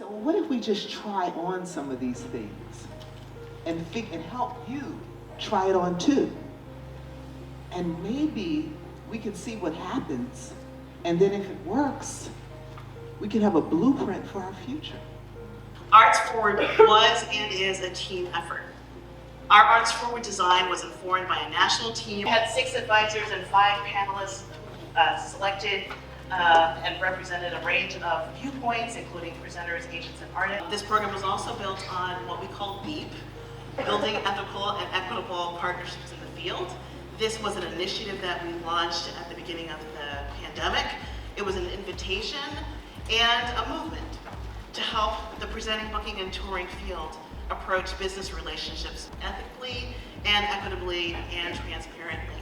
said, well, what if we just try on some of these things and help you try it on too? And maybe we can see what happens, and then if it works, we can have a blueprint for our future. ArtsForward was and is a team effort. Our ArtsForward design was informed by a national team. We had 6 advisors and 5 panelists selected and represented a range of viewpoints, including presenters, agents, and artists. This program was also built on what we call BEEP, Building Ethical and Equitable Partnerships in the Field. This was an initiative that we launched at the beginning of the pandemic. It was an invitation and a movement to help the presenting, booking, and touring field approach business relationships ethically and equitably and transparently.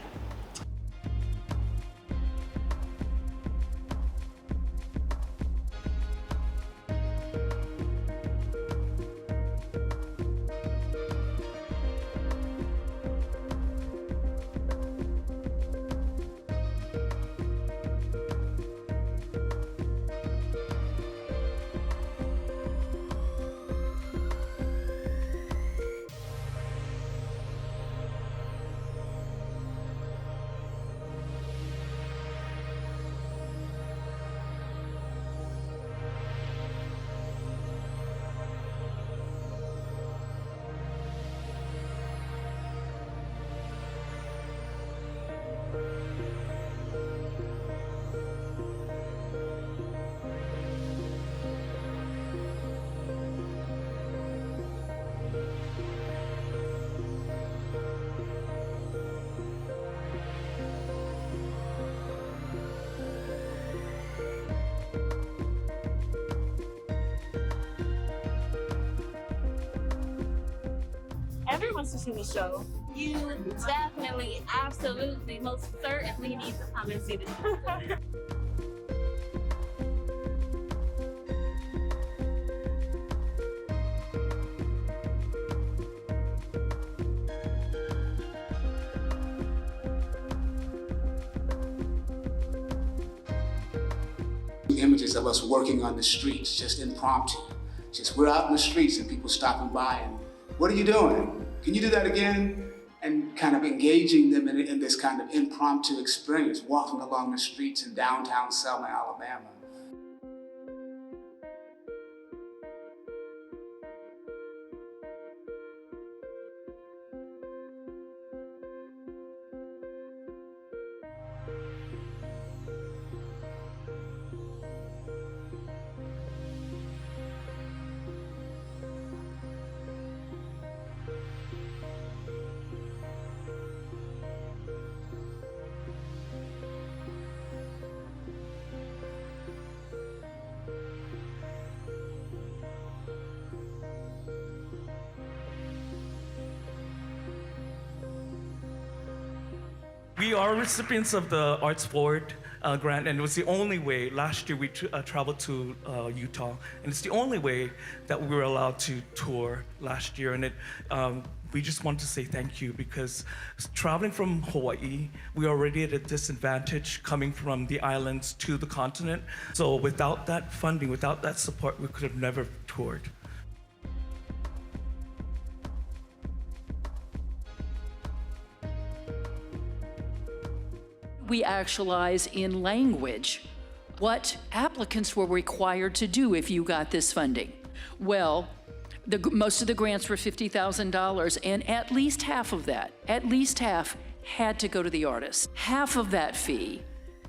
Everyone wants to see the show. You definitely, absolutely, most certainly need to come and see the show. Images of us working on the streets, just impromptu. Just we're out in the streets and people stopping by and, what are you doing? Can you do that again? And kind of engaging them in this kind of impromptu experience, walking along the streets in downtown Selma, Alabama. We are recipients of the ArtsForward grant, and it was the only way. Last year we traveled to Utah, and it's the only way that we were allowed to tour last year. And we just want to say thank you, because traveling from Hawaii, we are already at a disadvantage coming from the islands to the continent. So without that funding, without that support, we could have never toured. We actualize in language what applicants were required to do if you got this funding. Well, most of the grants were $50,000, and at least half of that, at least half, had to go to the artist. Half of that fee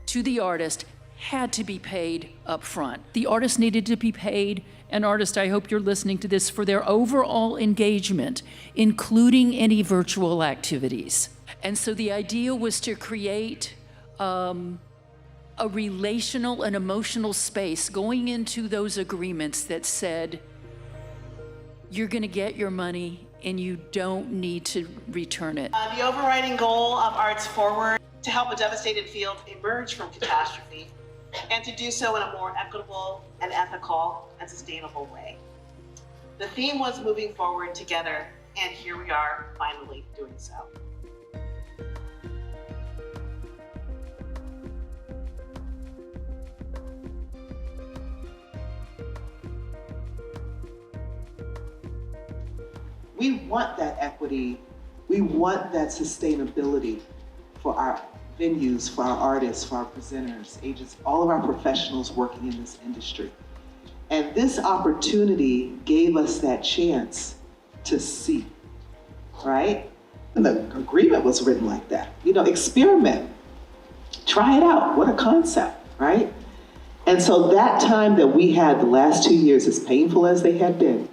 to the artist had to be paid up front. The artist needed to be paid, an artist, I hope you're listening to this, for their overall engagement, including any virtual activities. And so the idea was to create a relational and emotional space going into those agreements that said, you're gonna get your money and you don't need to return it. The overriding goal of ArtsForward, to help a devastated field emerge from catastrophe, and to do so in a more equitable and ethical and sustainable way. The theme was moving forward together, and here we are finally doing so. We want that equity. We want that sustainability for our venues, for our artists, for our presenters, agents, all of our professionals working in this industry. And this opportunity gave us that chance to see, right? And the agreement was written like that. You know, experiment, try it out, what a concept, right? And so that time that we had the last 2 years, as painful as they had been,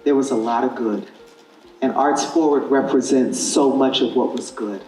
there was a lot of good. And ArtsForward represents so much of what was good.